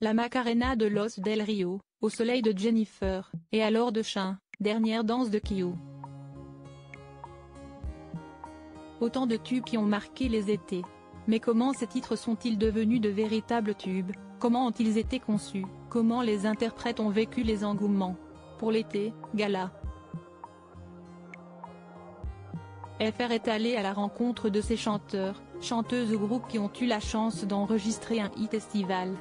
La Macarena de Los del Rio, Au soleil de Jennifer, et Alors de Chien, Dernière danse de Kyo. Autant de tubes qui ont marqué les étés. Mais comment ces titres sont-ils devenus de véritables tubes? Comment ont-ils été conçus? Comment les interprètes ont vécu les engouements? Pour l'été, Gala. FR est allé à la rencontre de ces chanteurs, chanteuses ou groupes qui ont eu la chance d'enregistrer un hit estival.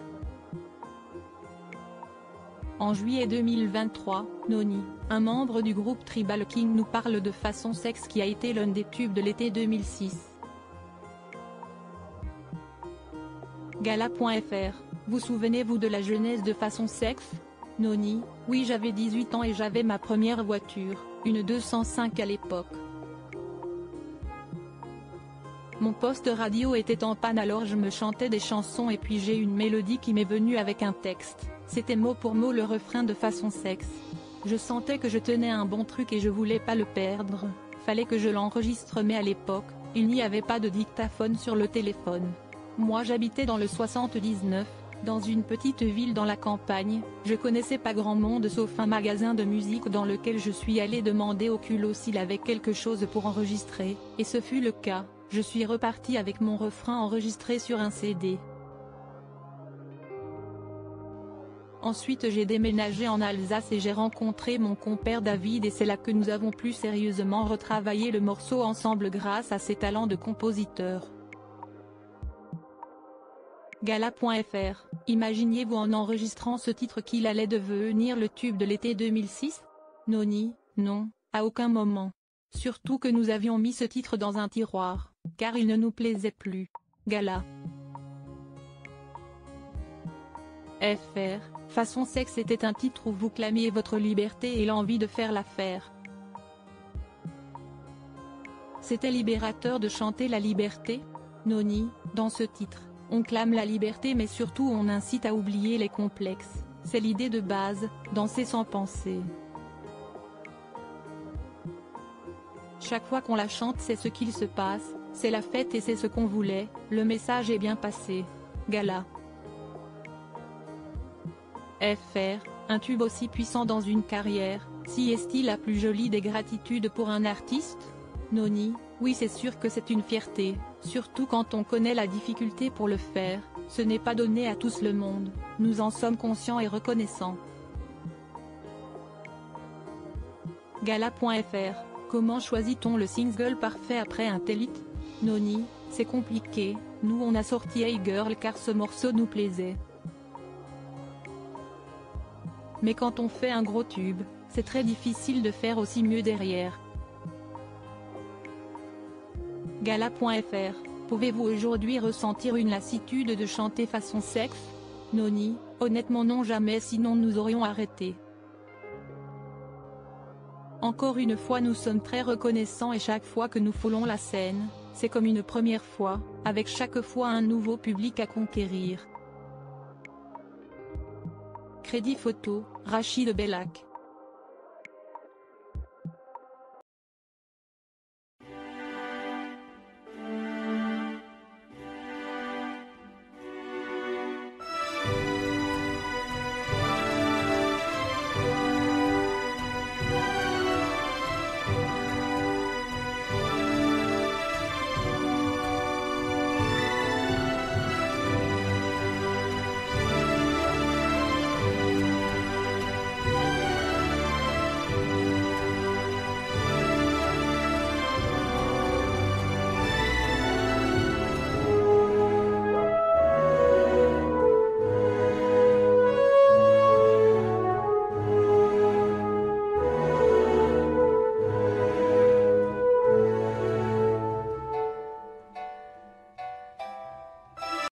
En juillet 2023, Noni, un membre du groupe Tribal King, nous parle de Façon Sexe qui a été l'un des tubes de l'été 2006. Gala.fr, vous souvenez-vous de la genèse de Façon Sexe? Noni, oui, j'avais 18 ans et j'avais ma première voiture, une 205 à l'époque. Mon poste radio était en panne, alors je me chantais des chansons et puis j'ai une mélodie qui m'est venue avec un texte, c'était mot pour mot le refrain de Façon Sexe. Je sentais que je tenais un bon truc et je voulais pas le perdre, fallait que je l'enregistre, mais à l'époque, il n'y avait pas de dictaphone sur le téléphone. Moi j'habitais dans le 79, dans une petite ville dans la campagne, je connaissais pas grand monde sauf un magasin de musique dans lequel je suis allé demander au culot s'il avait quelque chose pour enregistrer, et ce fut le cas. Je suis reparti avec mon refrain enregistré sur un CD. Ensuite j'ai déménagé en Alsace et j'ai rencontré mon compère David et c'est là que nous avons plus sérieusement retravaillé le morceau ensemble grâce à ses talents de compositeur. Gala.fr, imaginiez-vous en enregistrant ce titre qu'il allait devenir le tube de l'été 2006? Noni, non, à aucun moment. Surtout que nous avions mis ce titre dans un tiroir, car il ne nous plaisait plus. Gala. FR, Façon Sexe était un titre où vous clamiez votre liberté et l'envie de faire l'affaire. C'était libérateur de chanter la liberté? Noni, dans ce titre, on clame la liberté mais surtout on incite à oublier les complexes, c'est l'idée de base, danser sans penser. Chaque fois qu'on la chante c'est ce qu'il se passe, c'est la fête et c'est ce qu'on voulait, le message est bien passé. Gala. FR, un tube aussi puissant dans une carrière, si est-il la plus jolie des gratitudes pour un artiste? Noni, oui c'est sûr que c'est une fierté, surtout quand on connaît la difficulté pour le faire, ce n'est pas donné à tous le monde, nous en sommes conscients et reconnaissants. Gala.fr, comment choisit-on le single parfait après un tel hit? Noni, c'est compliqué, nous on a sorti Hey Girl car ce morceau nous plaisait. Mais quand on fait un gros tube, c'est très difficile de faire aussi mieux derrière. Gala.fr, pouvez-vous aujourd'hui ressentir une lassitude de chanter Façon Sexe? Noni, honnêtement non jamais, sinon nous aurions arrêté. Encore une fois nous sommes très reconnaissants et chaque fois que nous foulons la scène, c'est comme une première fois, avec chaque fois un nouveau public à conquérir. Crédit photo, Rachid Bellac.